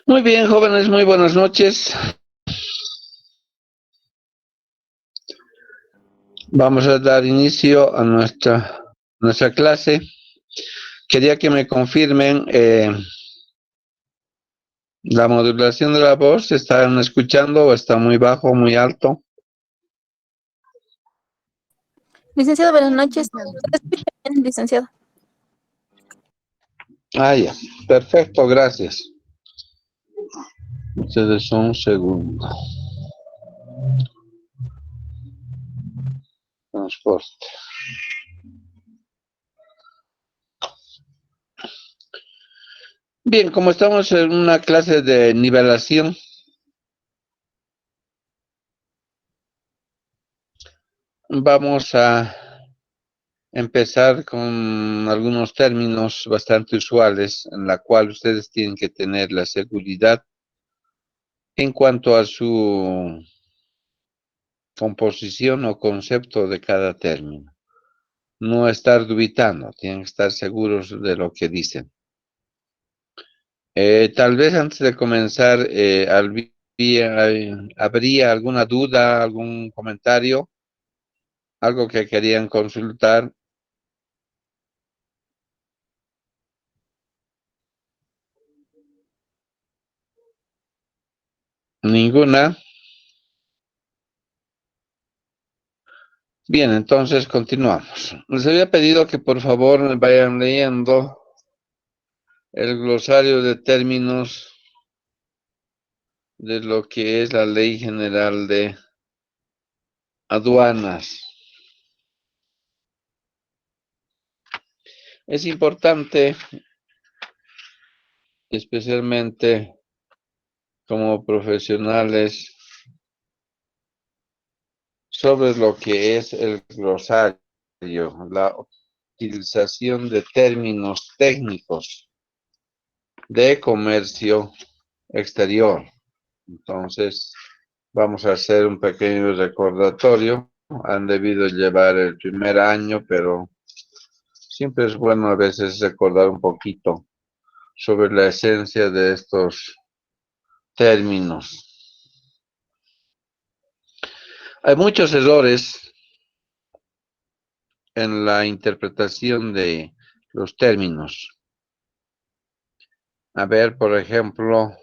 Muy bien, jóvenes, muy buenas noches. Vamos a dar inicio a nuestra clase. Quería que me confirmen la modulación de la voz. ¿Están escuchando o está muy bajo, muy alto? Licenciado, buenas noches. ¿Se escucha bien, licenciado? Ah, ya. Perfecto, gracias. Ustedes son un segundo. Transporte. Bien, como estamos en una clase de nivelación, vamos a empezar con algunos términos bastante usuales en la cual ustedes tienen que tener la seguridad en cuanto a su composición o concepto de cada término. No estar dubitando, tienen que estar seguros de lo que dicen. Tal vez antes de comenzar, ¿habría alguna duda, algún comentario, algo que querían consultar? ¿Ninguna? Bien, entonces continuamos. Les había pedido que por favor vayan leyendo el glosario de términos de lo que es la Ley General de Aduanas. Es importante, especialmente como profesionales, sobre lo que es el glosario, la utilización de términos técnicos de comercio exterior. Entonces, vamos a hacer un pequeño recordatorio. Han debido llevar el primer año, pero siempre es bueno a veces recordar un poquito sobre la esencia de estos términos. Hay muchos errores en la interpretación de los términos. A ver, por ejemplo,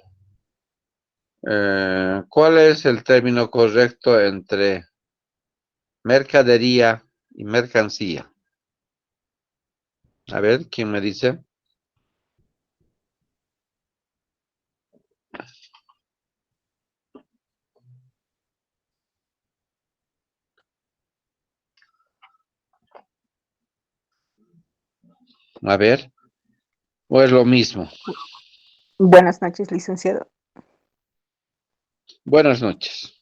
¿cuál es el término correcto entre mercadería y mercancía? A ver, ¿quién me dice? A ver, ¿o es lo mismo? Buenas noches, licenciado. Buenas noches.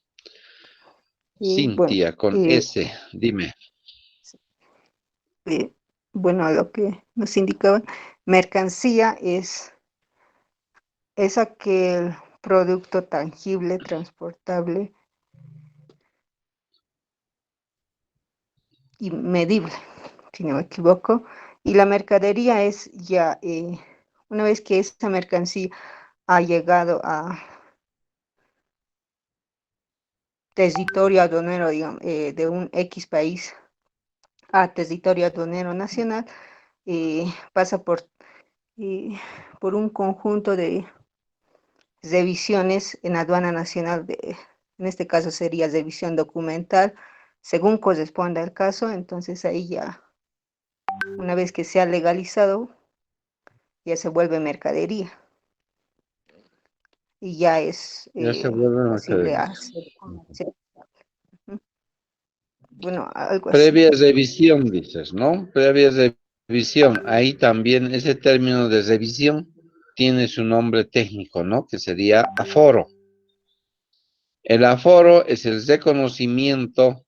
Bueno, Cintia, con S, dime. bueno, lo que nos indicaban, mercancía es aquel producto tangible, transportable y medible, si no me equivoco. Y la mercadería es ya, una vez que esa mercancía ha llegado a territorio aduanero, digamos, de un X país a territorio aduanero nacional, pasa por un conjunto de revisiones en aduana nacional, en este caso sería revisión documental, según corresponda el caso. Entonces ahí ya, una vez que se ha legalizado, ya se vuelve mercadería y ya es Ya se vuelve posible mercadería. hacer comercio. Ujú. Bueno, algo así. Previa revisión, dices, ¿no? Previa revisión. Ahí también ese término de revisión tiene su nombre técnico, ¿no? Que sería aforo. El aforo es el reconocimiento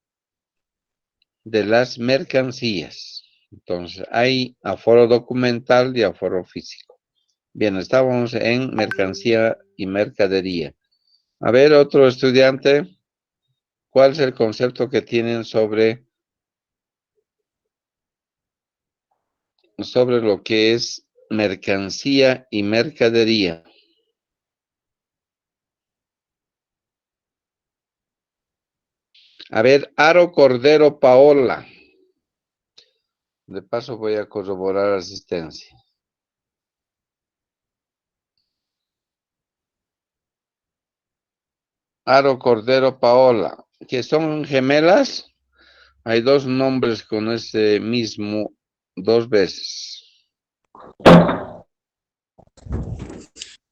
de las mercancías. Entonces, hay aforo documental y aforo físico. Bien, estábamos en mercancía y mercadería. A ver, otro estudiante. ¿Cuál es el concepto que tienen sobre lo que es mercancía y mercadería? A ver, Aro Cordero Paola. De paso voy a corroborar asistencia. Aro Cordero Paola, que son gemelas. Hay dos nombres con ese mismo dos veces.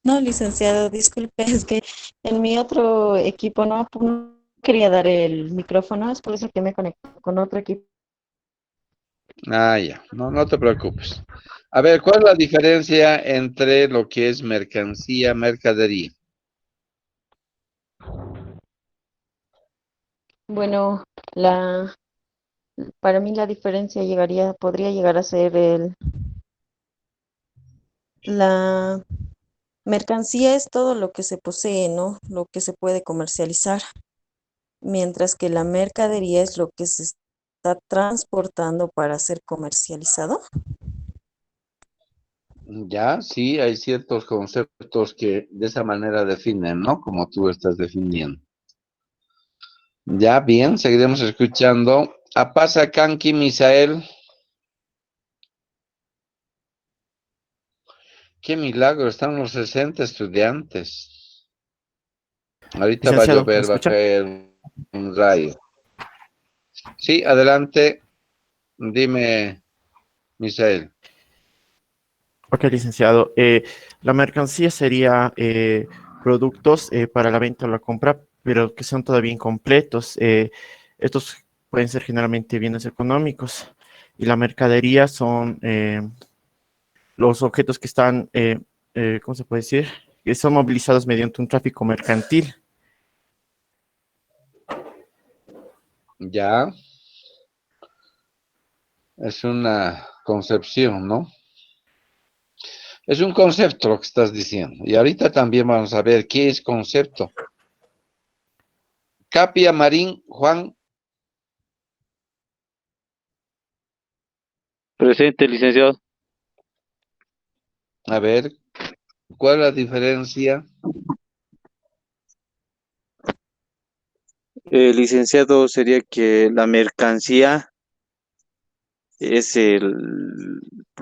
No, licenciado, disculpe, es que en mi otro equipo no quería dar el micrófono, es por eso que me conecto con otro equipo. Ah, ya, no te preocupes. A ver, ¿cuál es la diferencia entre lo que es mercancía, mercadería? Bueno, para mí la diferencia podría llegar a ser la mercancía es todo lo que se posee, ¿no? Lo que se puede comercializar, mientras que la mercadería es lo que se está transportando para ser comercializado. Ya, sí, hay ciertos conceptos que de esa manera definen, ¿no? Como tú estás definiendo. Ya, bien, seguiremos escuchando. Apasa Kanki Misael. Qué milagro, están los 60 estudiantes. Ahorita va a Licenciado, ¿me llover, va a escucha? caer un rayo. Sí, adelante, dime, Misael. Ok, licenciado. La mercancía sería productos para la venta o la compra, pero que son todavía incompletos. Estos pueden ser generalmente bienes económicos. Y la mercadería son los objetos que están, ¿cómo se puede decir? Que son movilizados mediante un tráfico mercantil. Ya, es una concepción, ¿no? Es un concepto lo que estás diciendo. Y ahorita también vamos a ver qué es concepto. Capia Marín, Juan. Presente, licenciado. A ver, ¿cuál es la diferencia? Licenciado, sería que la mercancía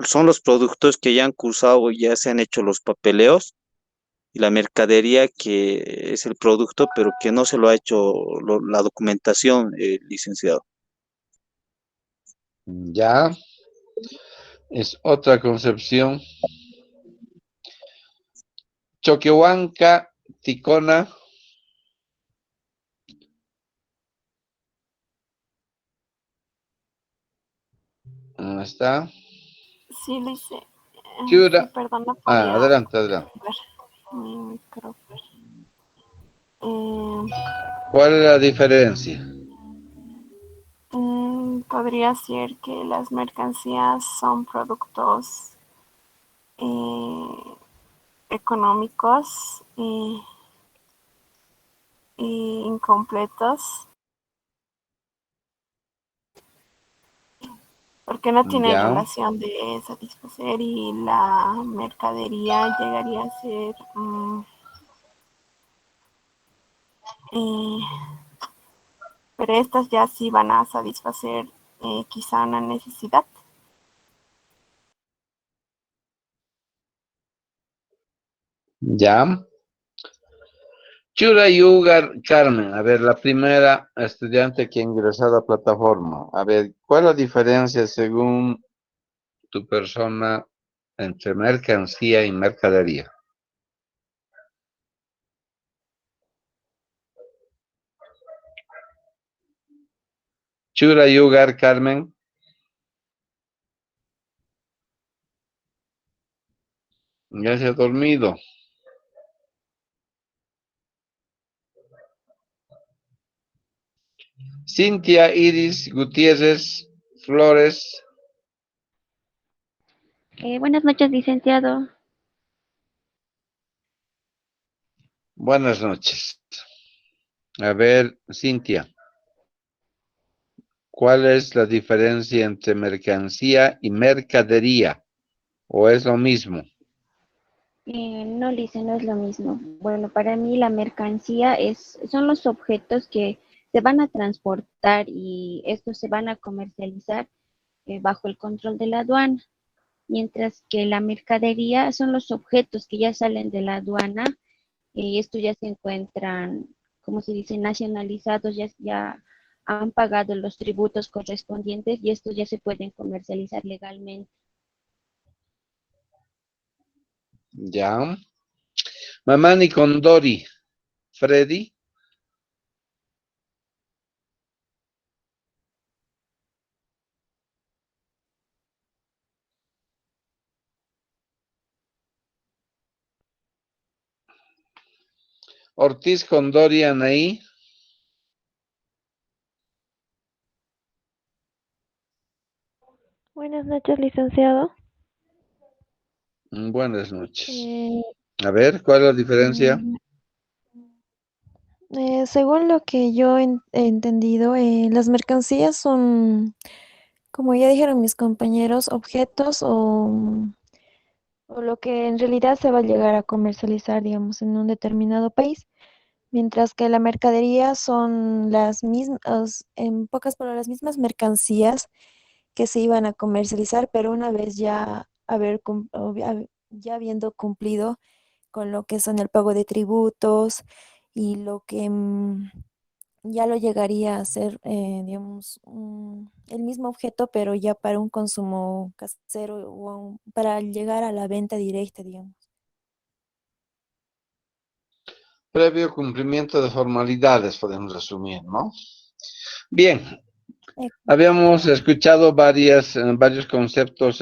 son los productos que ya han cursado, ya se han hecho los papeleos, y la mercadería que es el producto, pero que no se lo ha hecho la documentación, licenciado. Ya, es otra concepción. Choquehuanca, Ticona. ¿Dónde está? Sí, lo hice. Sí, Chiura. perdón, no Ah, podía adelante, adelante. ver mi micrófono. Eh, ¿Cuál es la diferencia? Podría ser que las mercancías son productos eh, económicos y incompletos porque no tienen Ya, relación de satisfacer y la mercadería llegaría a ser eh, pero estas ya sí van a satisfacer quizá una necesidad. ya. Chura Yugar Carmen, a ver, la primera estudiante que ha ingresado a plataforma. A ver, ¿cuál es la diferencia según tu persona entre mercancía y mercadería? Chura Yugar Carmen. Ya se ha dormido. Cintia Iris Gutiérrez Flores. Buenas noches, licenciado. Buenas noches. A ver, Cintia. ¿Cuál es la diferencia entre mercancía y mercadería? ¿O es lo mismo? No, Lice, no es lo mismo. Bueno, para mí la mercancía son los objetos que se van a transportar y estos se van a comercializar bajo el control de la aduana, mientras que la mercadería son los objetos que ya salen de la aduana y estos ya se encuentran, como se dice, nacionalizados, ya han pagado los tributos correspondientes y estos ya se pueden comercializar legalmente. Ya. Mamani Condori. Freddy. Ortiz Condori, Anaí. Buenas noches, licenciado. Buenas noches. Eh, A ver, ¿cuál es la diferencia? mm, Según lo que yo he entendido, las mercancías son, como ya dijeron mis compañeros, objetos o lo que en realidad se va a llegar a comercializar, digamos, en un determinado país, mientras que la mercadería son las mismas, en pocas palabras, las mismas mercancías que se iban a comercializar, pero una vez ya habiendo cumplido con lo que son el pago de tributos y lo que ya lo llegaría a ser, digamos, el mismo objeto, pero ya para un consumo casero o para llegar a la venta directa, digamos. Previo cumplimiento de formalidades, podemos resumir, ¿no? Bien, Eh, habíamos escuchado varios conceptos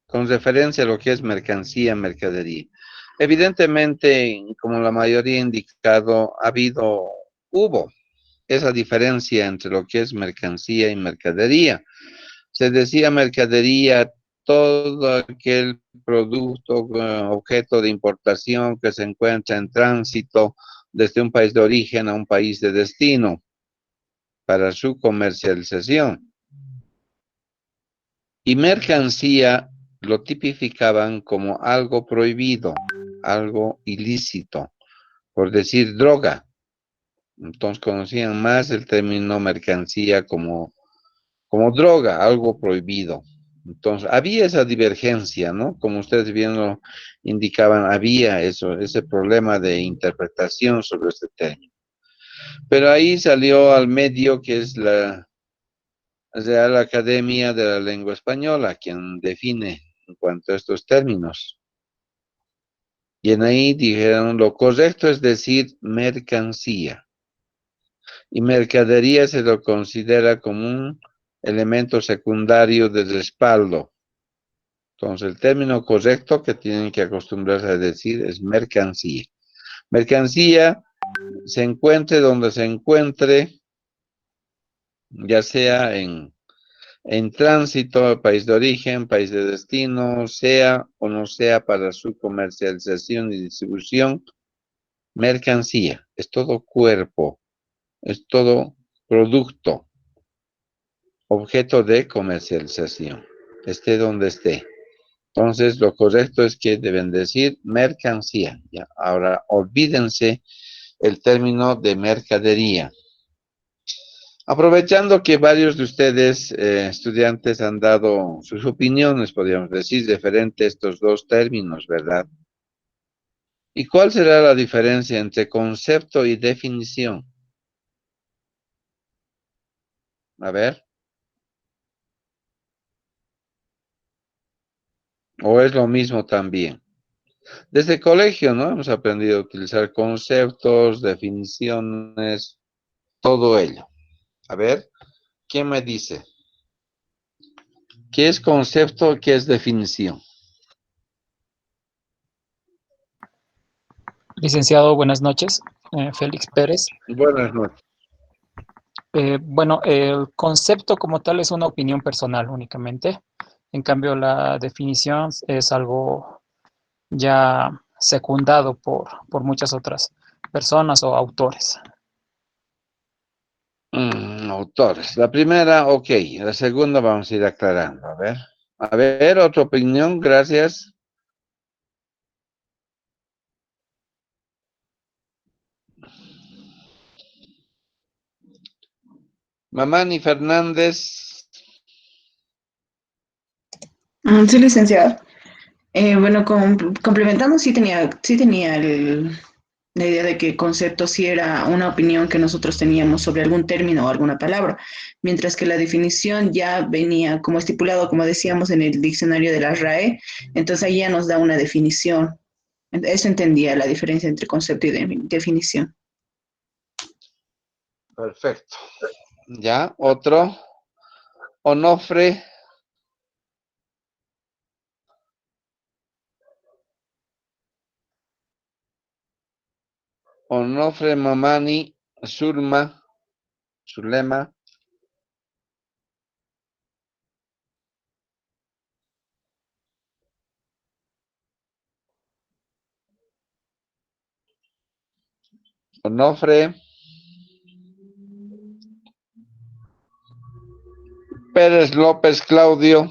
con referencia a lo que es mercancía, mercadería. Evidentemente, como la mayoría ha indicado, hubo esa diferencia entre lo que es mercancía y mercadería. Se decía mercadería todo aquel producto, objeto de importación que se encuentra en tránsito desde un país de origen a un país de destino para su comercialización. Y mercancía lo tipificaban como algo prohibido, algo ilícito, por decir droga. Entonces conocían más el término mercancía como droga, algo prohibido. Entonces, había esa divergencia, ¿no? Como ustedes bien lo indicaban, había ese problema de interpretación sobre este término. Pero ahí salió al medio que es la Real Academia de la Lengua Española, quien define en cuanto a estos términos. Y en ahí dijeron, lo correcto es decir mercancía. Y mercadería se lo considera como un elemento secundario de respaldo. Entonces, el término correcto que tienen que acostumbrarse a decir es mercancía. Mercancía se encuentre donde se encuentre, ya sea en tránsito, país de origen, país de destino, sea o no sea para su comercialización y distribución, mercancía. Es todo cuerpo, es todo producto, objeto de comercialización, esté donde esté. Entonces, lo correcto es que deben decir mercancía. ¿Ya? Ahora, olvídense el término de mercadería. Aprovechando que varios de ustedes, estudiantes, han dado sus opiniones, podríamos decir, referente a estos dos términos, ¿verdad? ¿Y cuál será la diferencia entre concepto y definición? A ver, ¿o es lo mismo también? Desde el colegio, ¿no? Hemos aprendido a utilizar conceptos, definiciones, todo ello. A ver, ¿quién me dice? ¿Qué es concepto? ¿Qué es definición? Licenciado, buenas noches. Félix Pérez. Buenas noches. Bueno, el concepto como tal es una opinión personal únicamente. En cambio, la definición es algo ya secundado por muchas otras personas o autores. Autores. La primera, ok. La segunda vamos a ir aclarando. A ver. A ver, otra opinión, gracias. Mamani Fernández. Sí, licenciado. Bueno, complementando, sí tenía la idea de que el concepto sí era una opinión que nosotros teníamos sobre algún término o alguna palabra, mientras que la definición ya venía como estipulado, como decíamos, en el diccionario de la RAE, entonces ahí ya nos da una definición. Eso entendía la diferencia entre concepto y definición. Perfecto. Ya, otro. Onofre. Onofre Mamani Zulema. Onofre. Pérez López Claudio.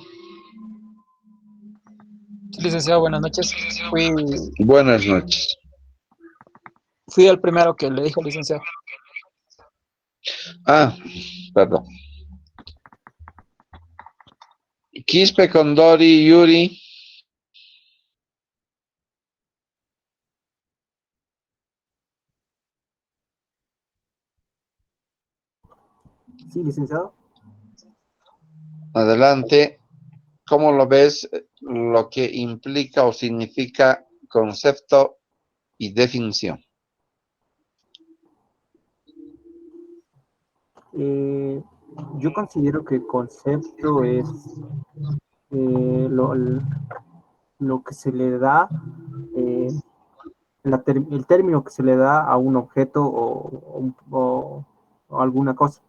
Sí, licenciado, buenas noches. Buenas noches. Fui el primero que le dijo, licenciado. Ah, perdón. Quispe Condori Yuri. Sí, licenciado. Adelante. ¿Cómo lo ves lo que implica o significa concepto y definición? Yo considero que el concepto es lo que se le da, el término que se le da a un objeto o alguna cosa.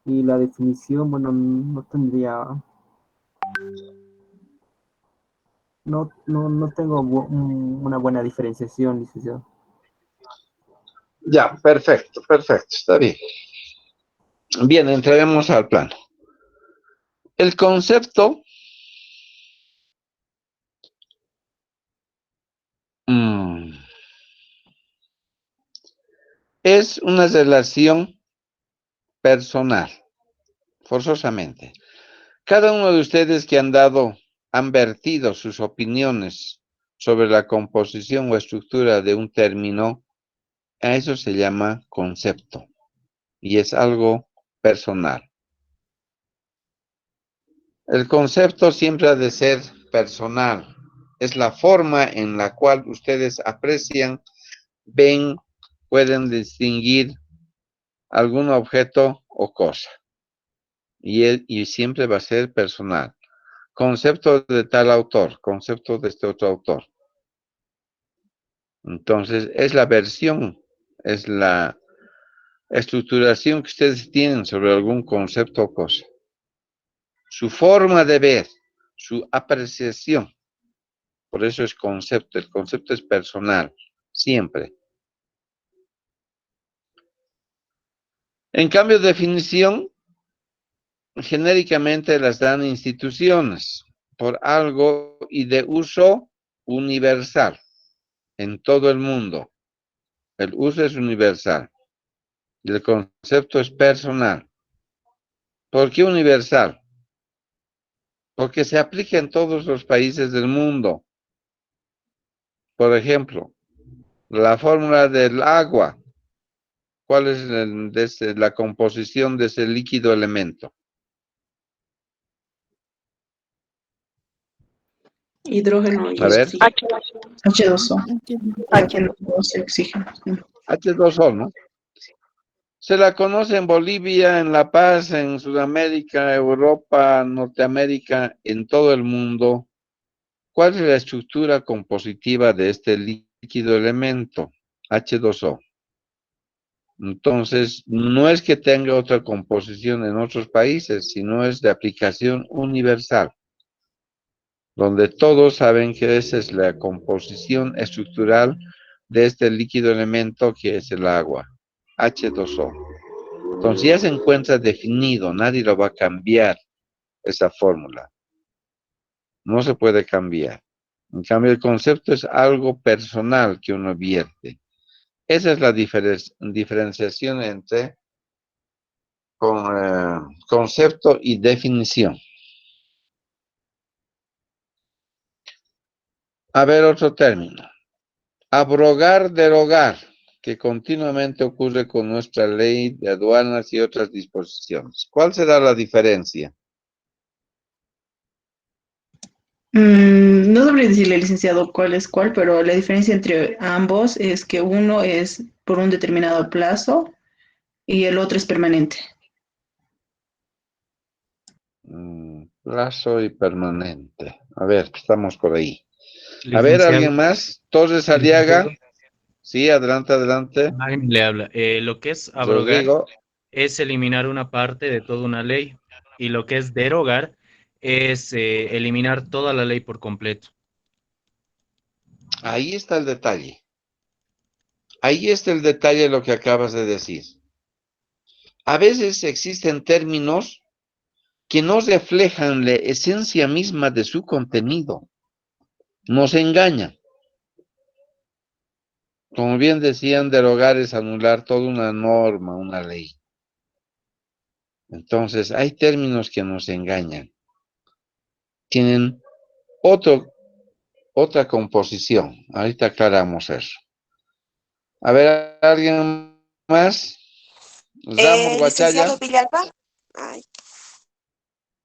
Y la definición, bueno, no tengo una buena diferenciación, licenciado. Ya, perfecto, está bien. Bien, entraremos al plano. El concepto es una relación personal, forzosamente. Cada uno de ustedes que han vertido sus opiniones sobre la composición o estructura de un término, a eso se llama concepto y es algo personal. El concepto siempre ha de ser personal. Es la forma en la cual ustedes aprecian, ven, pueden distinguir algún objeto o cosa. Y siempre va a ser personal. Concepto de tal autor, concepto de este otro autor. Entonces, es la versión, es la estructuración que ustedes tienen sobre algún concepto o cosa. Su forma de ver, su apreciación. Por eso es concepto. El concepto es personal, siempre. En cambio, definición, genéricamente las dan instituciones por algo y de uso universal en todo el mundo. El uso es universal y el concepto es personal. ¿Por qué universal? Porque se aplica en todos los países del mundo. Por ejemplo, la fórmula del agua. ¿Cuál es la composición de ese líquido elemento? Hidrógeno y A ver. oxígeno. H2O. H2O y oxígeno. H2O, ¿no? Se la conoce en Bolivia, en La Paz, en Sudamérica, Europa, Norteamérica, en todo el mundo. ¿Cuál es la estructura compositiva de este líquido elemento? H2O. Entonces, no es que tenga otra composición en otros países, sino es de aplicación universal, donde todos saben que esa es la composición estructural de este líquido elemento que es el agua, H2O. Entonces ya se encuentra definido, nadie lo va a cambiar, esa fórmula. No se puede cambiar. En cambio, el concepto es algo personal que uno vierte. Esa es la diferenciación entre concepto y definición. A ver, otro término. Abrogar, derogar, que continuamente ocurre con nuestra ley de aduanas y otras disposiciones. ¿Cuál será la diferencia? No debería decirle, licenciado, cuál es cuál, pero la diferencia entre ambos es que uno es por un determinado plazo y el otro es permanente. Plazo y permanente. A ver, estamos por ahí. A ver, Licenciado, ¿alguien más? Torres licenciado, Aliaga. Sí, adelante, adelante. Magni le habla. Lo que es abrogar Rodrigo. es eliminar una parte de toda una ley y lo que es derogar es eliminar toda la ley por completo. Ahí está el detalle. Ahí está el detalle de lo que acabas de decir. A veces existen términos que no reflejan la esencia misma de su contenido. Nos engañan. Como bien decían, derogar es anular toda una norma, una ley. Entonces, hay términos que nos engañan. Tienen otra composición. Ahorita aclaramos eso. A ver, ¿alguien más? Ramos Guachaya. Licenciado Villalba. Ay,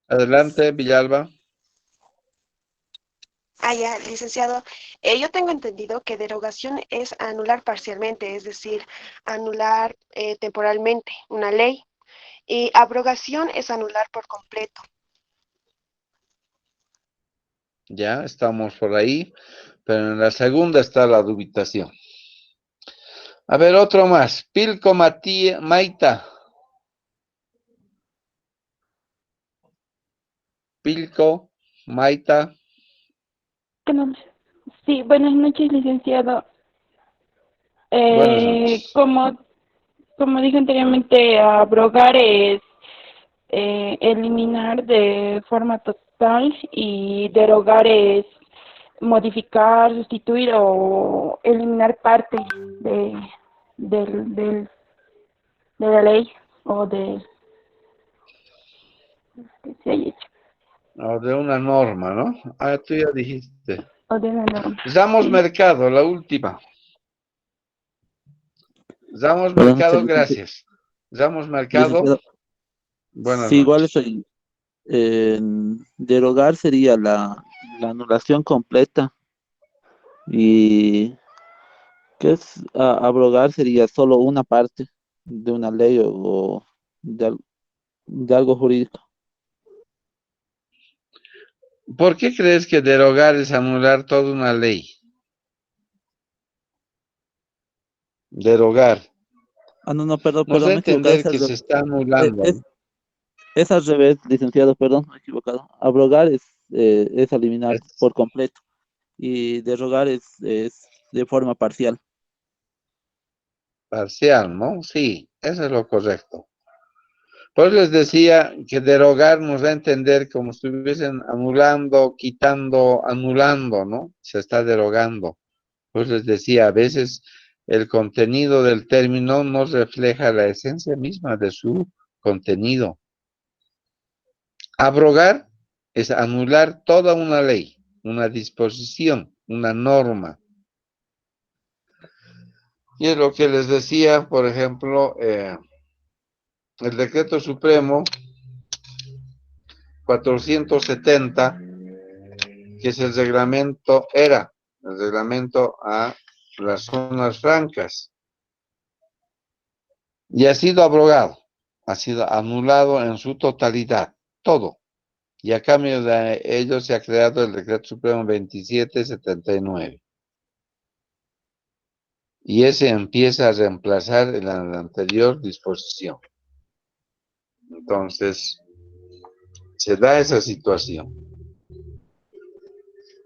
Adelante, Villalba. ya, licenciado. Yo tengo entendido que derogación es anular parcialmente, es decir, anular temporalmente una ley. Y abrogación es anular por completo. Ya, estamos por ahí. Pero en la segunda está la dubitación. A ver, otro más. Pilco Maita. Pilco Maita. Sí, buenas noches, licenciado. Buenas noches. Como dije anteriormente, abrogar es eliminar de forma total y derogar es modificar, sustituir o eliminar parte de la ley o que se haya hecho, O de una norma, ¿no? Ah, tú ya dijiste. o de una norma. Damos Sí. mercado, la última. Damos Buenas noches, mercado, gracias. Damos mercado. licenciado. Buenas Sí, igual noches. estoy. Derogar sería la anulación completa y ¿qué es abrogar? Sería solo una parte de una ley o de algo jurídico. ¿Por qué crees que derogar es anular toda una ley? Derogar. No, perdón, Nos da a me he equivocado. entender que se está Eh, anulando, es, ¿no? es al revés, licenciado, perdón, me he equivocado. Abrogar es eliminar Es por completo y derogar es de forma parcial. parcial, ¿no? Sí, eso es lo correcto. Pues les decía que derogar nos da a entender como si estuviesen anulando, quitando, anulando, ¿no? Se está derogando. Pues les decía, a veces el contenido del término no refleja la esencia misma de su contenido. Abrogar es anular toda una ley, una disposición, una norma. Y es lo que les decía, por ejemplo, el decreto supremo 470, que es el reglamento, era el reglamento a las zonas francas, y ha sido abrogado, ha sido anulado en su totalidad, todo. Y a cambio de ello se ha creado el decreto supremo 2779. Y ese empieza a reemplazar la anterior disposición. Entonces, se da esa situación.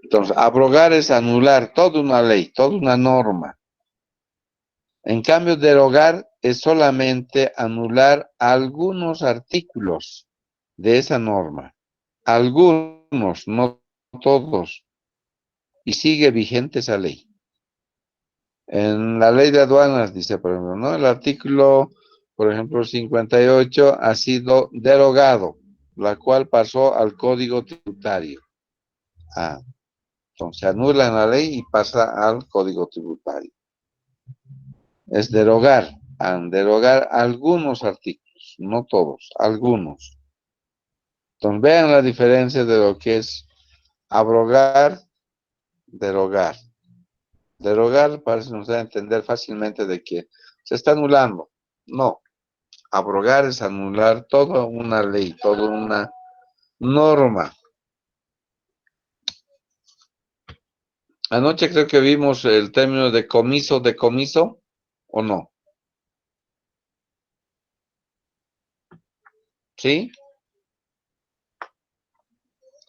Entonces, abrogar es anular toda una ley, toda una norma. En cambio, derogar es solamente anular algunos artículos de esa norma. Algunos, no todos. Y sigue vigente esa ley. En la ley de aduanas dice, por ejemplo, ¿no? El artículo, por ejemplo, 58 ha sido derogado, la cual pasó al Código Tributario. Entonces se anula en la ley y pasa al Código Tributario. Es derogar algunos artículos, no todos, algunos. Entonces vean la diferencia de lo que es abrogar, derogar. Derogar parece nos da a entender fácilmente de que se está anulando. No, abrogar es anular toda una ley, toda una norma. Anoche creo que vimos el término de comiso, ¿o no? ¿Sí?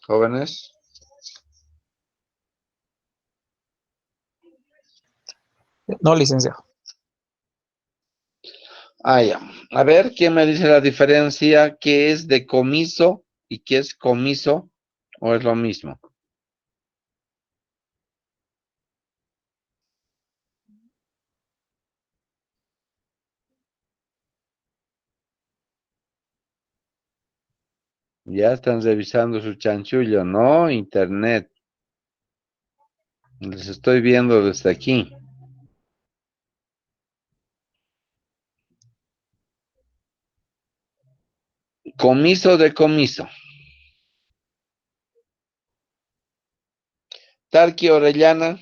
Jóvenes. No, licenciado. Ya. A ver, ¿quién me dice la diferencia? ¿Qué es decomiso y qué es comiso? ¿O es lo mismo? Ya están revisando su chanchullo, ¿no? Internet. Les estoy viendo desde aquí. Comiso, decomiso. Tarqui Orellana.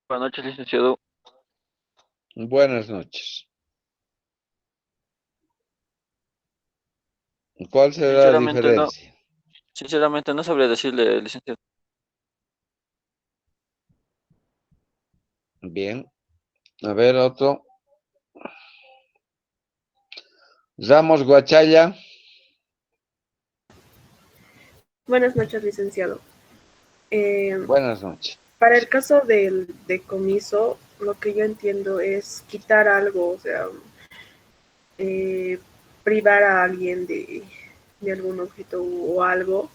Buenas noches, licenciado. Buenas noches. ¿Cuál será la diferencia? Sinceramente no sabría decirle, licenciado. Bien. A ver, otro. Ramos Guachaya. Buenas noches, licenciado. Buenas noches. Para el caso del decomiso, lo que yo entiendo es quitar algo, o sea, privar a alguien de algún objeto o algo.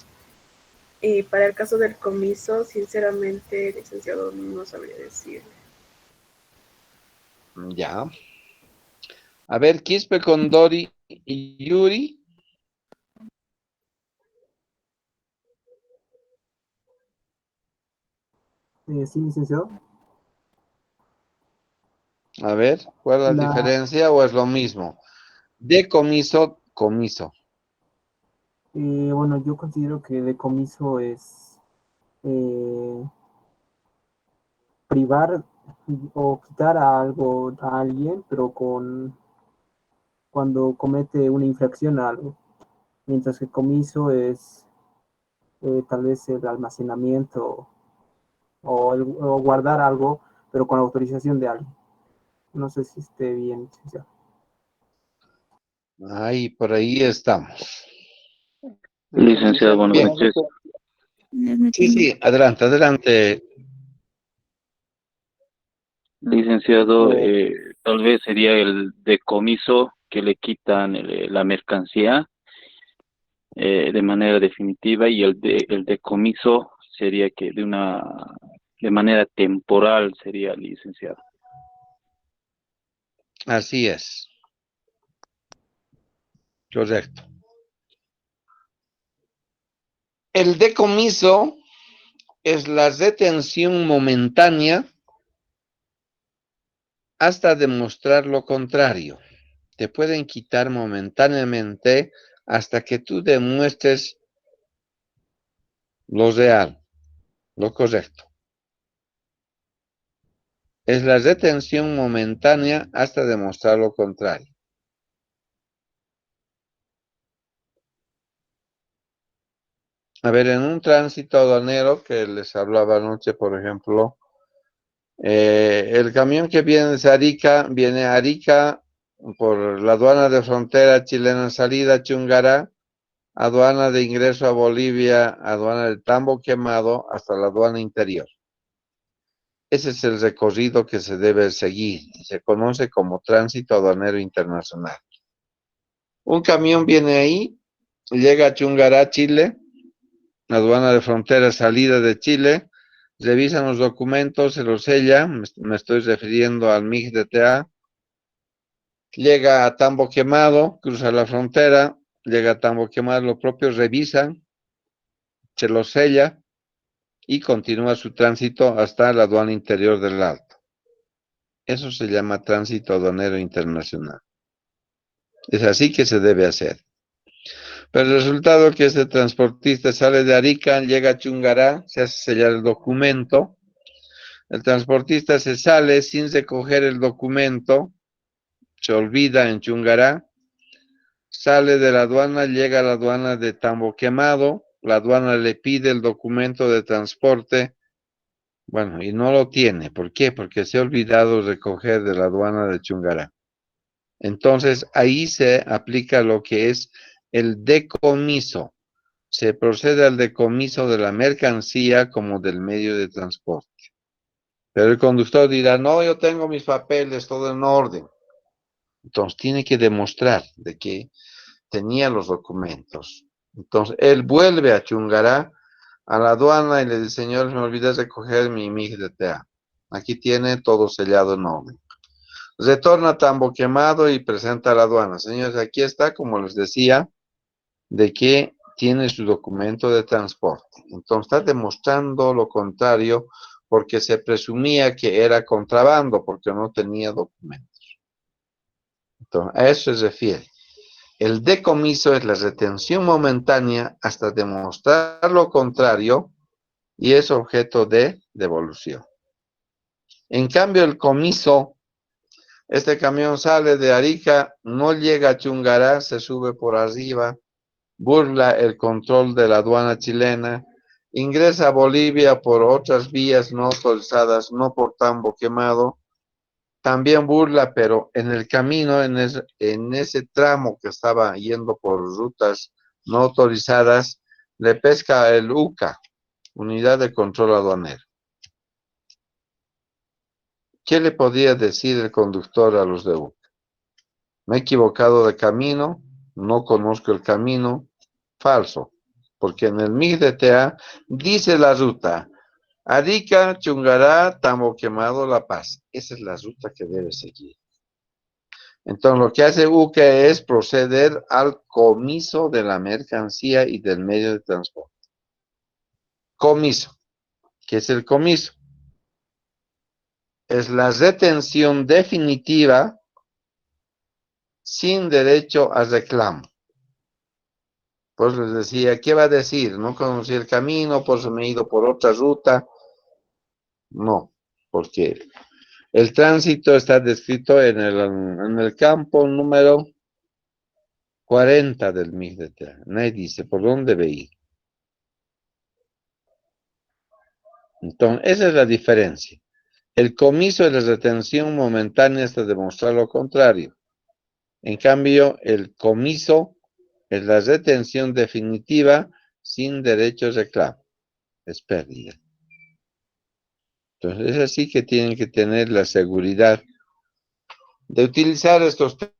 Y para el caso del comiso, sinceramente, licenciado, no sabría decir. Ya. A ver, Quispe Condori y Yuri. Sí, licenciado. A ver, ¿cuál es la diferencia o es lo mismo? Decomiso, comiso. Bueno, yo considero que decomiso es privar o quitar a algo a alguien, pero cuando comete una infracción a algo. Mientras que comiso es tal vez el almacenamiento o guardar algo, pero con autorización de alguien. No sé si esté bien, licenciado. Ahí, por ahí estamos. Licenciado, buenas Bien. noches. Sí, adelante. Licenciado, tal vez sería el decomiso que le quitan la mercancía de manera definitiva y el decomiso sería que de manera temporal sería, licenciado. Así es. Correcto. El decomiso es la retención momentánea hasta demostrar lo contrario. Te pueden quitar momentáneamente hasta que tú demuestres lo real, lo correcto. Es la retención momentánea hasta demostrar lo contrario. A ver, en un tránsito aduanero que les hablaba anoche, por ejemplo, el camión que viene viene a Arica por la aduana de frontera chilena salida, Chungará, aduana de ingreso a Bolivia, aduana del Tambo Quemado, hasta la aduana interior. Ese es el recorrido que se debe seguir. Se conoce como tránsito aduanero internacional. Un camión viene ahí, llega a Chungará, Chile, aduana de frontera salida de Chile, revisan los documentos, se los sella, me estoy refiriendo al MIG-DTA, llega a Tambo Quemado, cruza la frontera, llega a Tambo Quemado, los propios revisan, se los sella y continúa su tránsito hasta la aduana interior del Alto. Eso se llama tránsito aduanero internacional. Es así que se debe hacer. Pero el resultado es que este transportista sale de Arica, llega a Chungará, se hace sellar el documento, el transportista se sale sin recoger el documento, se olvida en Chungará, sale de la aduana, llega a la aduana de Tambo Quemado, la aduana le pide el documento de transporte, bueno, y no lo tiene. ¿Por qué? Porque se ha olvidado recoger de la aduana de Chungará. Entonces, ahí se aplica lo que es el decomiso. Se procede al decomiso de la mercancía como del medio de transporte. Pero el conductor dirá, no, yo tengo mis papeles, todo en orden. Entonces, tiene que demostrar de que tenía los documentos. Entonces, él vuelve a Chungará, a la aduana, y le dice, señor, me olvidé recoger mi MIG-DTA. Aquí tiene todo sellado en orden. Retorna a Tambo Quemado y presenta a la aduana. Señores, aquí está, como les decía, de que tiene su documento de transporte. Entonces está demostrando lo contrario porque se presumía que era contrabando porque no tenía documentos. Entonces a eso se refiere. El decomiso es la retención momentánea hasta demostrar lo contrario y es objeto de devolución. En cambio, el comiso, este camión sale de Arica, no llega a Chungará, se sube por arriba, burla el control de la aduana chilena, ingresa a Bolivia por otras vías no autorizadas, no por Tambo Quemado, también burla, pero en el camino, en ese tramo que estaba yendo por rutas no autorizadas, le pesca el UCA, Unidad de Control Aduanero. ¿Qué le podía decir el conductor a los de UCA? Me he equivocado de camino, no conozco el camino. Falso, porque en el MIG-DTA dice la ruta, Arica, Chungará, Tambo Quemado, La Paz. Esa es la ruta que debe seguir. Entonces lo que hace UCA es proceder al comiso de la mercancía y del medio de transporte. Comiso. ¿Qué es el comiso? Es la retención definitiva sin derecho a reclamo. Pues les decía, ¿qué va a decir? No conocí el camino, pues me he ido por otra ruta. No, porque el tránsito está descrito en el campo número 40 del MIG-DTA. Nadie dice por dónde debe ir. Entonces, esa es la diferencia. El comiso es la retención momentánea hasta demostrar lo contrario. En cambio, el comiso es la retención definitiva sin derecho a reclamo. Es pérdida. Entonces, es así que tienen que tener la seguridad de utilizar estos términos.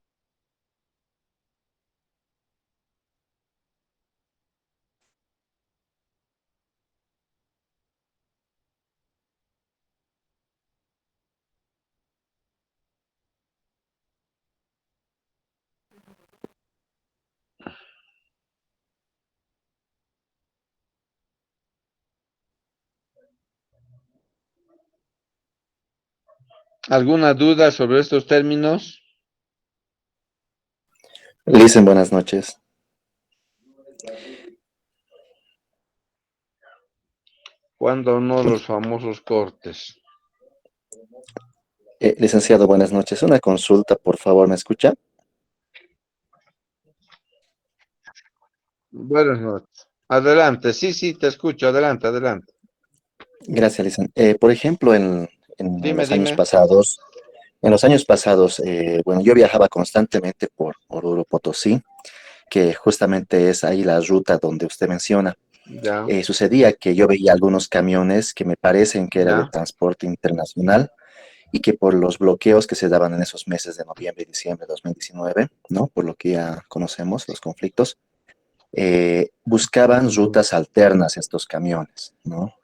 ¿Alguna duda sobre estos términos? Listen, buenas noches. ¿Cuándo no los famosos cortes? Licenciado, buenas noches. Una consulta, por favor, ¿me escucha? Buenas noches. Adelante, sí, te escucho. Adelante, adelante. Gracias, licenciado. Por ejemplo, en Dime, los años dime. pasados, bueno, yo viajaba constantemente por Oruro Potosí, que justamente es ahí la ruta donde usted menciona. Ya, Sucedía que yo veía algunos camiones que me parecen que era de ya. transporte internacional y que por los bloqueos que se daban en esos meses de noviembre y diciembre de 2019, ¿no? Por lo que ya conocemos, los conflictos, buscaban Ujú. rutas alternas estos camiones, ¿no?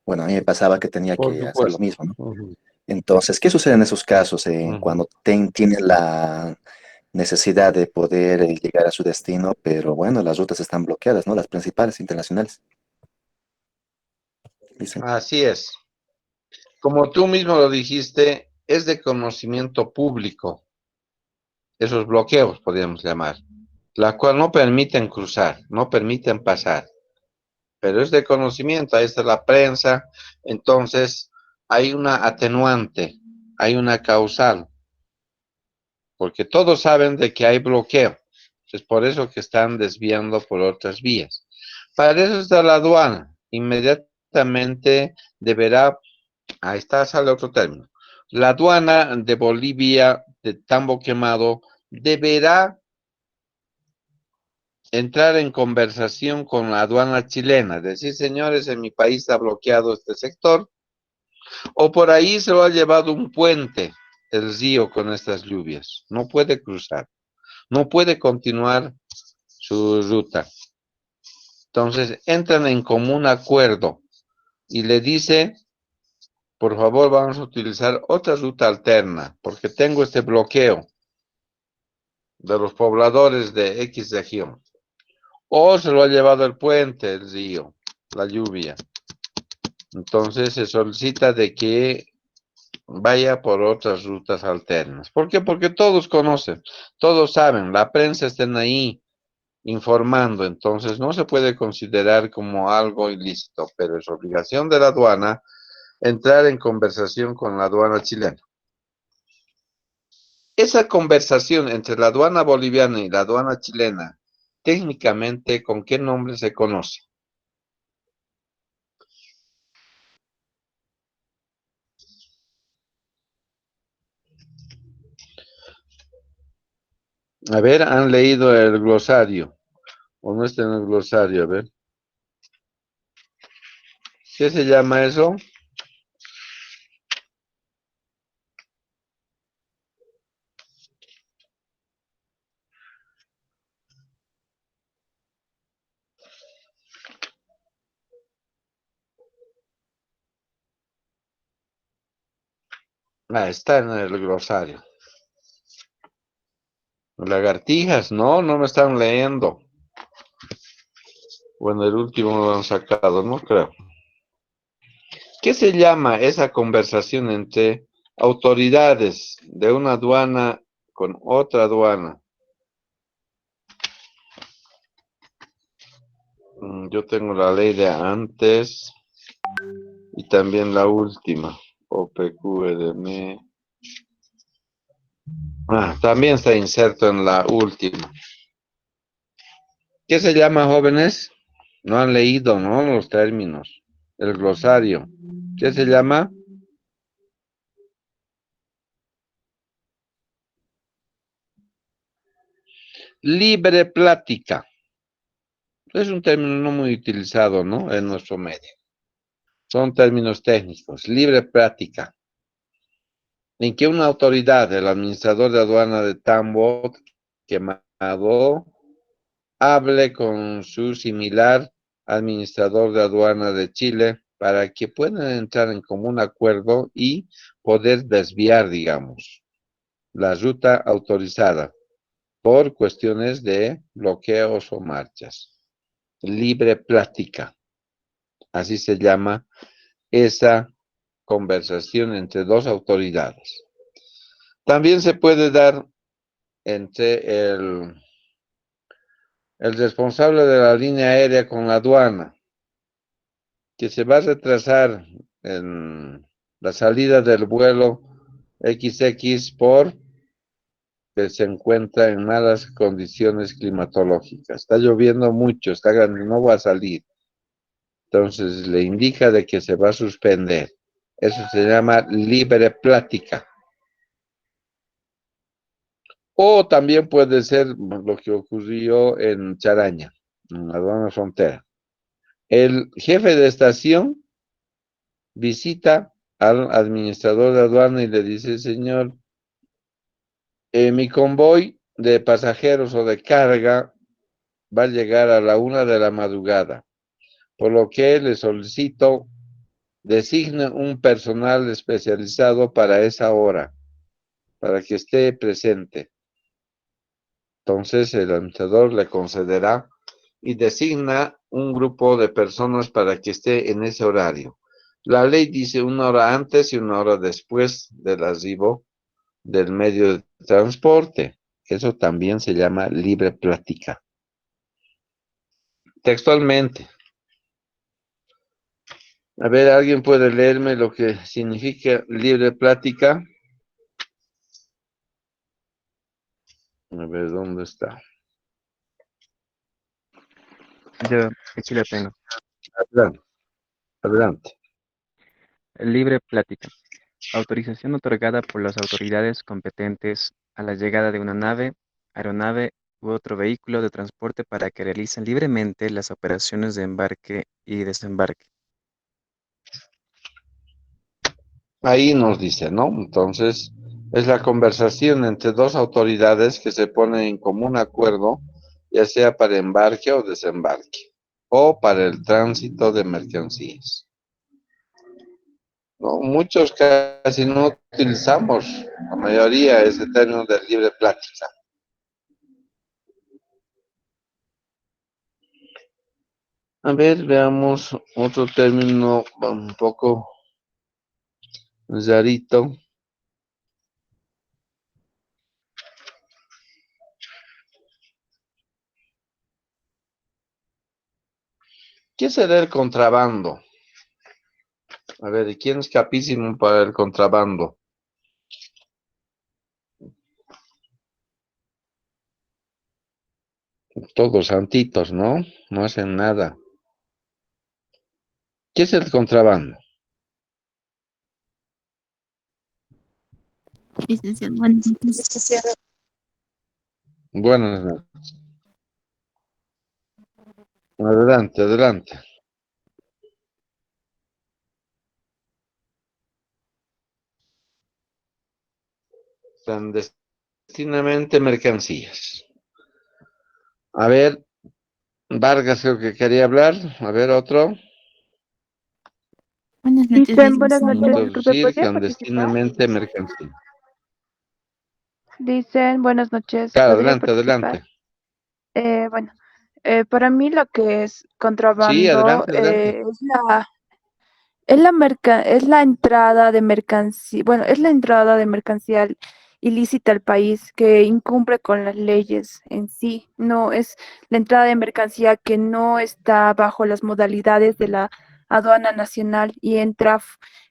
Bueno, a mí me pasaba que tenía Por que hacer lo supuesto. mismo, ¿no? Ujú, Entonces, ¿qué sucede en esos casos? ujú. Cuando tienen la necesidad de poder llegar a su destino, pero bueno, las rutas están bloqueadas, ¿no? Las principales internacionales. Dicen. Así es. Como tú mismo lo dijiste, es de conocimiento público, esos bloqueos, podríamos llamar, la cual no permiten cruzar, no permiten pasar, pero es de conocimiento, ahí está la prensa, entonces hay una atenuante, hay una causal, porque todos saben de que hay bloqueo, es por eso que están desviando por otras vías. Para eso está la aduana, inmediatamente deberá. Ahí está, sale otro término. La aduana de Bolivia, de Tambo Quemado, deberá entrar en conversación con la aduana chilena, decir, señores, en mi país está bloqueado este sector, o por ahí se lo ha llevado un puente, el río con estas lluvias. No puede cruzar, no puede continuar su ruta. Entonces entran en común acuerdo y le dice, por favor, vamos a utilizar otra ruta alterna, porque tengo este bloqueo de los pobladores de X región. O se lo ha llevado el puente, el río, la lluvia. Entonces se solicita de que vaya por otras rutas alternas. ¿Por qué? Porque todos conocen, todos saben, la prensa está ahí informando, entonces no se puede considerar como algo ilícito, pero es obligación de la aduana entrar en conversación con la aduana chilena. Esa conversación entre la aduana boliviana y la aduana chilena, técnicamente, ¿con qué nombre se conoce? A ver, ¿han leído el glosario? ¿O no está en el glosario? A ver. ¿Qué se llama eso? Ah, está en el glosario. Lagartijas, no, no me están leyendo. Bueno, el último lo han sacado, no creo. ¿Qué se llama esa conversación entre autoridades de una aduana con otra aduana? Yo tengo la ley de antes y también la última. OPQDM. También está inserto en la última. ¿Qué se llama, jóvenes? No han leído, ¿no? Los términos. El glosario. ¿Qué se llama? Libre plática. Es un término no muy utilizado, ¿no? En nuestro medio. Son términos técnicos. Libre plática. En que una autoridad, el administrador de aduana de Tambo, Quemado, hable con su similar administrador de aduana de Chile para que puedan entrar en común acuerdo y poder desviar, digamos, la ruta autorizada por cuestiones de bloqueos o marchas. Libre plática, así se llama esa conversación entre dos autoridades. También se puede dar entre el responsable de la línea aérea con la aduana, que se va a retrasar en la salida del vuelo XX por que se encuentra en malas condiciones climatológicas. Está lloviendo mucho, no va a salir. Entonces le indica de que se va a suspender. Eso se llama libre plática. O también puede ser lo que ocurrió en Charaña, en la aduana frontera. El jefe de estación visita al administrador de aduana y le dice, señor, mi convoy de pasajeros o de carga va a llegar a la 1 de la madrugada, por lo que le solicito designe un personal especializado para esa hora, para que esté presente. Entonces el administrador le concederá y designa un grupo de personas para que esté en ese horario. La ley dice 1 hora antes y 1 hora después del arribo del medio de transporte. Eso también se llama libre plática. Textualmente. A ver, ¿alguien puede leerme lo que significa libre plática? A ver, ¿dónde está? Yo aquí la tengo. Adelante. Adelante. Libre plática. Autorización otorgada por las autoridades competentes a la llegada de una nave, aeronave u otro vehículo de transporte para que realicen libremente las operaciones de embarque y desembarque. Ahí nos dice, ¿no? Entonces, es la conversación entre dos autoridades que se ponen en común acuerdo, ya sea para embarque o desembarque, o para el tránsito de mercancías. No, muchos casi no utilizamos, la mayoría, ese término de libre plática. A ver, veamos otro término un poco rarito. ¿Qué será el contrabando? A ver, ¿y quién es capísimo para el contrabando? Todos santitos, ¿no? No hacen nada. ¿Qué es el contrabando? Licenciado, buenas noches. Buenas noches. Adelante, adelante. Clandestinamente mercancías. A ver, Vargas creo que quería hablar. A ver, otro. Buenas noches, Buenas noches, licenciado. disculpe, Introducir ¿podría participar? clandestinamente mercancías. Buenas noches, Claro, ¿podría adelante, participar? adelante. Bueno, para mí lo que es Sí, contrabando adelante, adelante. es la entrada de mercancía, bueno, es la entrada de mercancía ilícita al país que incumple con las leyes en sí. No es la entrada de mercancía que no está bajo las modalidades de la aduana nacional y entra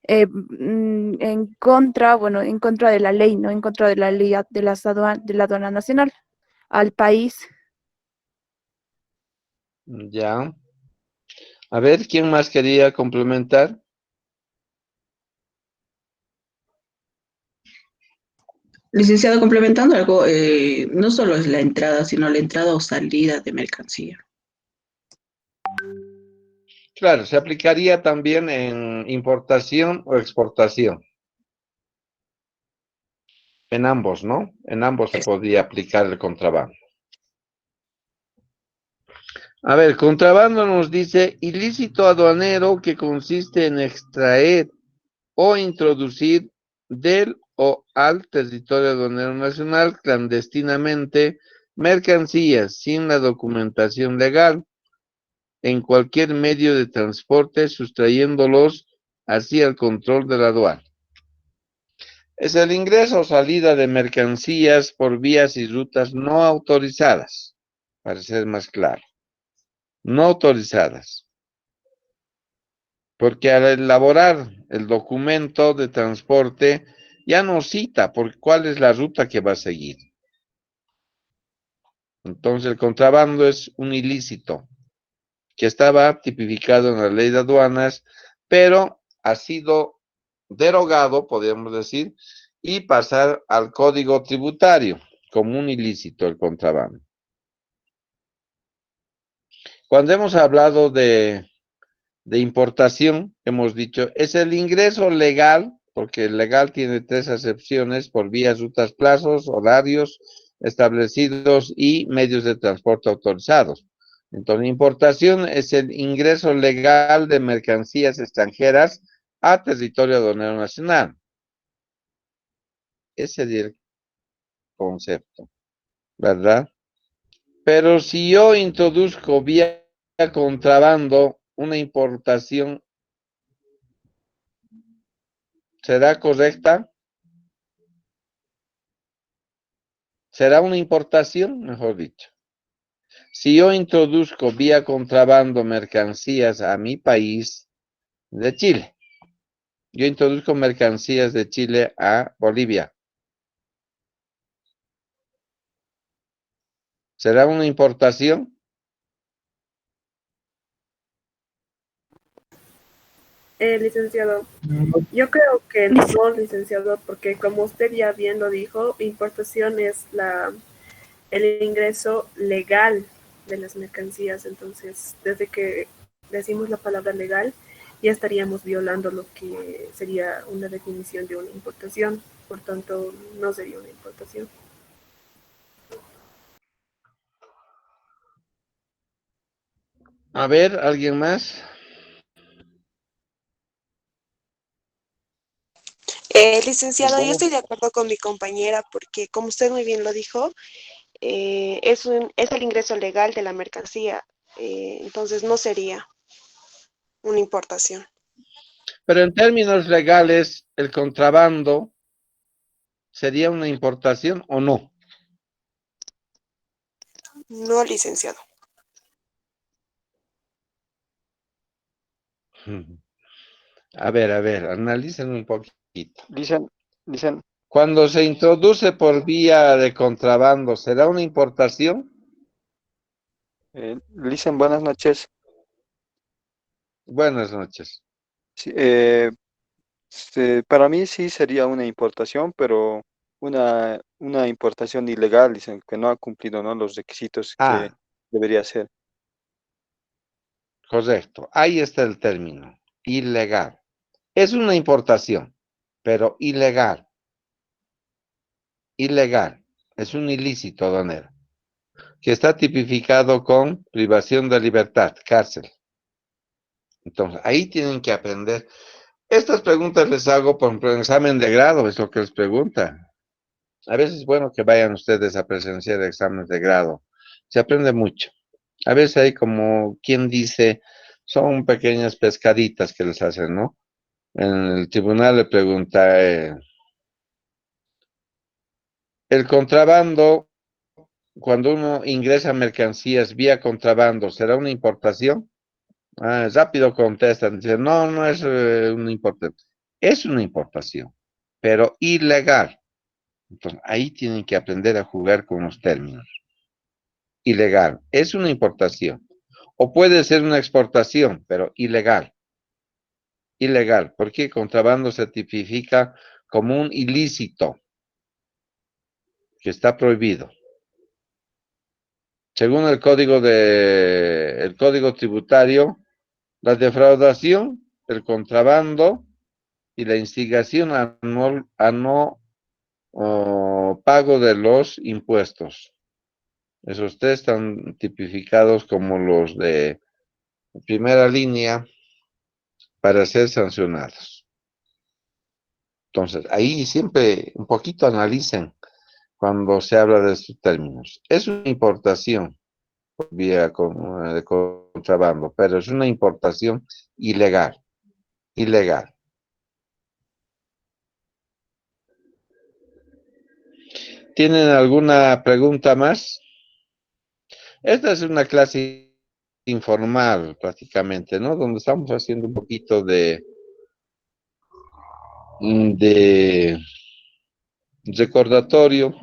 en contra, bueno, en contra de la ley, ¿no? En contra de la ley de la aduana nacional al país. Ya. A ver, ¿quién más quería complementar? Licenciado, complementando algo, no solo es la entrada, sino la entrada o salida de mercancía. Claro, se aplicaría también en importación o exportación. En ambos, ¿no? En ambos se podría aplicar el contrabando. A ver, contrabando nos dice ilícito aduanero que consiste en extraer o introducir del o al territorio aduanero nacional clandestinamente mercancías sin la documentación legal en cualquier medio de transporte, sustrayéndolos así al control de la aduana. Es el ingreso o salida de mercancías por vías y rutas no autorizadas, para ser más claro, no autorizadas. Porque al elaborar el documento de transporte ya no cita por cuál es la ruta que va a seguir. Entonces el contrabando es un ilícito que estaba tipificado en la ley de aduanas, pero ha sido derogado, podríamos decir, y pasar al código tributario como un ilícito el contrabando. Cuando hemos hablado de de importación, hemos dicho, es el ingreso legal, porque el legal tiene tres acepciones: por vías, rutas, plazos, horarios establecidos y medios de transporte autorizados. Entonces, importación es el ingreso legal de mercancías extranjeras a territorio aduanero nacional. Ese sería el concepto, ¿verdad? Pero si yo introduzco vía contrabando una importación, ¿será correcta? ¿Será una importación? Mejor dicho. Si yo introduzco vía contrabando mercancías a mi país de Chile, yo introduzco mercancías de Chile a Bolivia, ¿será una importación? Licenciado, yo creo que no, licenciado, porque como usted ya bien lo dijo, importación es el ingreso legal de las mercancías. Entonces, desde que decimos la palabra legal, ya estaríamos violando lo que sería una definición de una importación. Por tanto, no sería una importación. A ver, ¿alguien más? Licenciado, yo estoy de acuerdo con mi compañera porque, como usted muy bien lo dijo, es el ingreso legal de la mercancía, entonces no sería una importación. Pero en términos legales, ¿el contrabando sería una importación o no? No, licenciado. A ver, analicen un poquito. Dicen, Cuando se introduce por vía de contrabando, ¿será una importación? buenas noches. Buenas noches. Sí, para mí sí sería una importación, pero una importación ilegal, dicen, que no ha cumplido, ¿no?, los requisitos que debería ser. Correcto. Ahí está el término. Ilegal. Es una importación, pero ilegal. Ilegal. Es un ilícito aduanero, que está tipificado con privación de libertad, cárcel. Entonces, ahí tienen que aprender. Estas preguntas les hago por ejemplo, en examen de grado, es lo que les pregunta. A veces es bueno que vayan ustedes a presenciar exámenes de grado. Se aprende mucho. A veces hay como quien dice, son pequeñas pescaditas que les hacen, ¿no? En el tribunal le pregunta, el contrabando, cuando uno ingresa mercancías vía contrabando, ¿será una importación? Rápido contestan, dicen, no, no es una importación. Es una importación, pero ilegal. Entonces, ahí tienen que aprender a jugar con los términos. Ilegal, es una importación. O puede ser una exportación, pero ilegal. Ilegal, porque contrabando se tipifica como un ilícito que está prohibido. Según el código tributario, la defraudación, el contrabando y la instigación a no pago de los impuestos. Esos tres están tipificados como los de primera línea para ser sancionados. Entonces, ahí siempre un poquito analicen cuando se habla de estos términos. Es una importación por vía de contrabando, pero es una importación ilegal. Ilegal. ¿Tienen alguna pregunta más? Esta es una clase informal prácticamente, ¿no? Donde estamos haciendo un poquito de recordatorio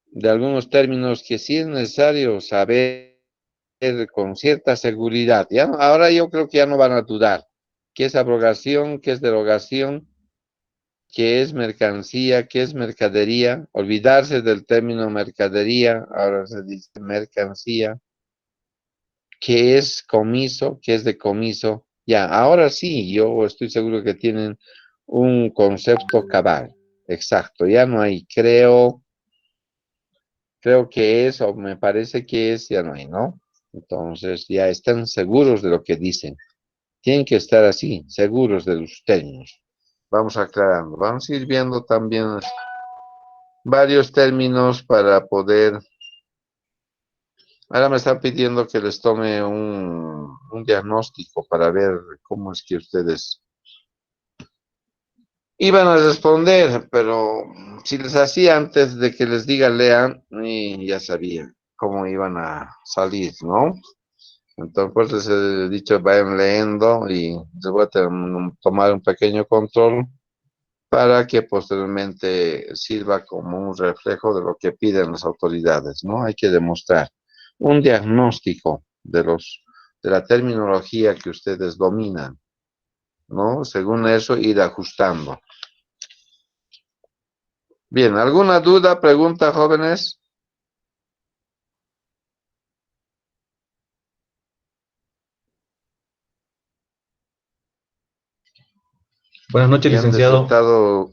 de algunos términos que sí es necesario saber con cierta seguridad. ¿Ya? Ahora yo creo que ya no van a dudar. ¿Qué es abrogación? ¿Qué es derogación? ¿Qué es mercancía? ¿Qué es mercadería? Olvidarse del término mercadería, ahora se dice mercancía. qué es comiso, qué es decomiso. Ya, ahora sí, yo estoy seguro que tienen un concepto cabal, exacto. Ya no hay, creo que es, o me parece que es, ya no hay, ¿no? Entonces ya están seguros de lo que dicen. Tienen que estar así, seguros de los términos. Vamos aclarando. Vamos a ir viendo también varios términos para poder. Ahora me están pidiendo que les tome un diagnóstico para ver cómo es que ustedes iban a responder, pero si les hacía antes de que les diga lean, y ya sabía cómo iban a salir, ¿no? Entonces, pues les he dicho, vayan leyendo y les voy a tomar un pequeño control para que posteriormente sirva como un reflejo de lo que piden las autoridades, ¿no? Hay que demostrar un diagnóstico de la terminología que ustedes dominan, ¿no? Según eso, ir ajustando. Bien, ¿alguna duda, pregunta, jóvenes? Buenas noches, Y han licenciado. desertado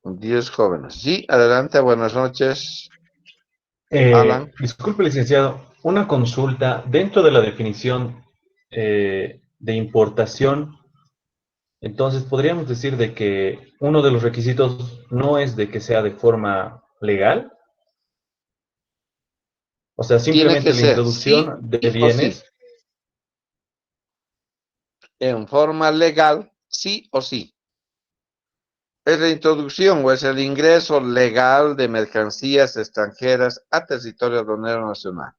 10 jóvenes. Sí, adelante, buenas noches. Alan. Disculpe, licenciado, una consulta. Dentro de la definición de importación, entonces podríamos decir de que uno de los requisitos no es de que sea de forma legal, o sea, Tiene que simplemente la ser sí introducción de o sí. bienes. En forma legal, sí o sí. ¿Es la introducción o es el ingreso legal de mercancías extranjeras a territorio aduanero nacional?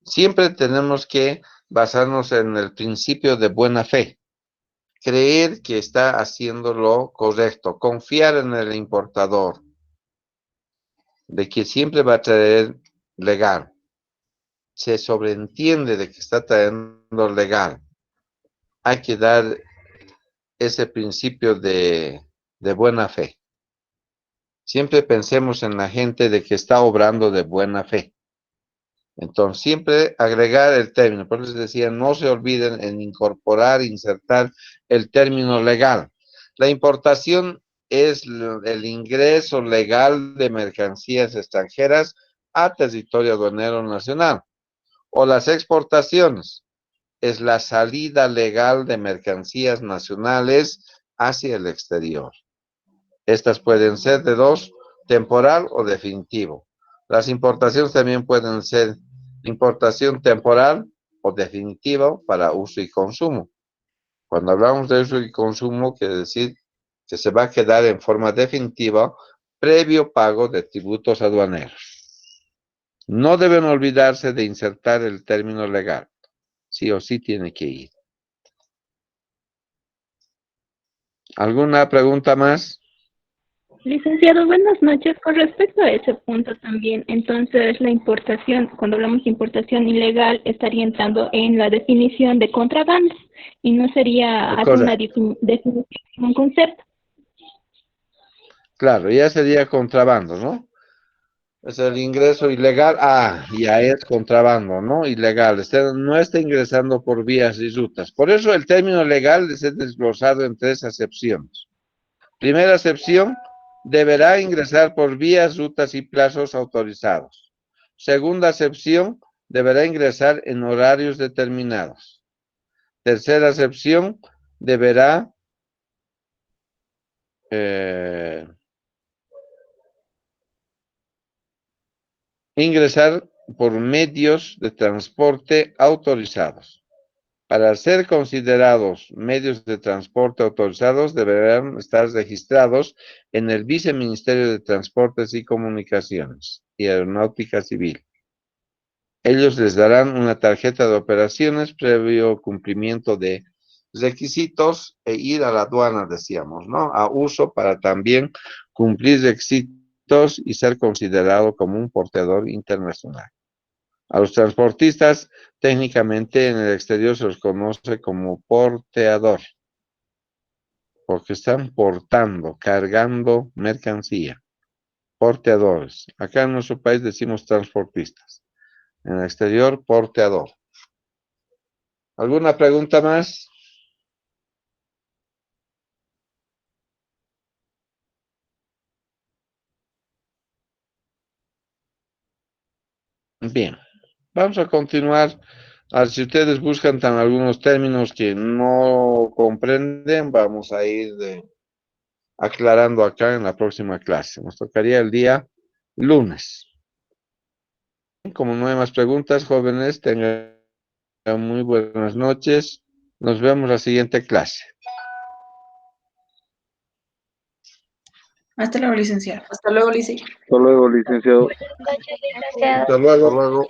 Siempre tenemos que basarnos en el principio de buena fe. Creer que está haciendo lo correcto. Confiar en el importador. De que siempre va a traer legal. Se sobreentiende de que está trayendo legal. Hay que dar ese principio de buena fe. Siempre pensemos en la gente de que está obrando de buena fe. Entonces, siempre agregar el término. Por eso les decía, no se olviden en incorporar, insertar el término legal. La importación es el ingreso legal de mercancías extranjeras a territorio aduanero nacional. O las exportaciones es la salida legal de mercancías nacionales hacia el exterior. Estas pueden ser de dos, temporal o definitivo. Las importaciones también pueden ser importación temporal o definitiva para uso y consumo. Cuando hablamos de uso y consumo, quiere decir que se va a quedar en forma definitiva previo pago de tributos aduaneros. No deben olvidarse de insertar el término legal. Sí o sí tiene que ir. ¿Alguna pregunta más? Licenciado, buenas noches. Con respecto a ese punto también, entonces la importación, cuando hablamos de importación ilegal, estaría entrando en la definición de contrabando y no sería alguna definición, un concepto. Claro, ya sería contrabando, ¿no? Es el ingreso ilegal. Ah, ya es contrabando, ¿no? Ilegal. No está ingresando por vías y rutas. Por eso el término legal es desglosado en tres acepciones. Primera acepción, deberá ingresar por vías, rutas y plazos autorizados. Segunda acepción, deberá ingresar en horarios determinados. Tercera acepción, deberá ingresar por medios de transporte autorizados. Para ser considerados medios de transporte autorizados, deberán estar registrados en el Viceministerio de Transportes y Comunicaciones y Aeronáutica Civil. Ellos les darán una tarjeta de operaciones previo cumplimiento de requisitos e ir a la aduana, decíamos, ¿no? A uso para también cumplir requisitos y ser considerado como un portador internacional. A los transportistas, técnicamente en el exterior se los conoce como porteador, porque están portando, cargando mercancía. Porteadores. Acá en nuestro país decimos transportistas. En el exterior, porteador. ¿Alguna pregunta más? Bien, vamos a continuar. Si ustedes buscan algunos términos que no comprenden, vamos a ir aclarando acá en la próxima clase. Nos tocaría el día lunes. Como no hay más preguntas, jóvenes, tengan muy buenas noches. Nos vemos la siguiente clase. Hasta luego, licenciado. Hasta luego, Lice. Hasta luego, licenciado. Hasta luego.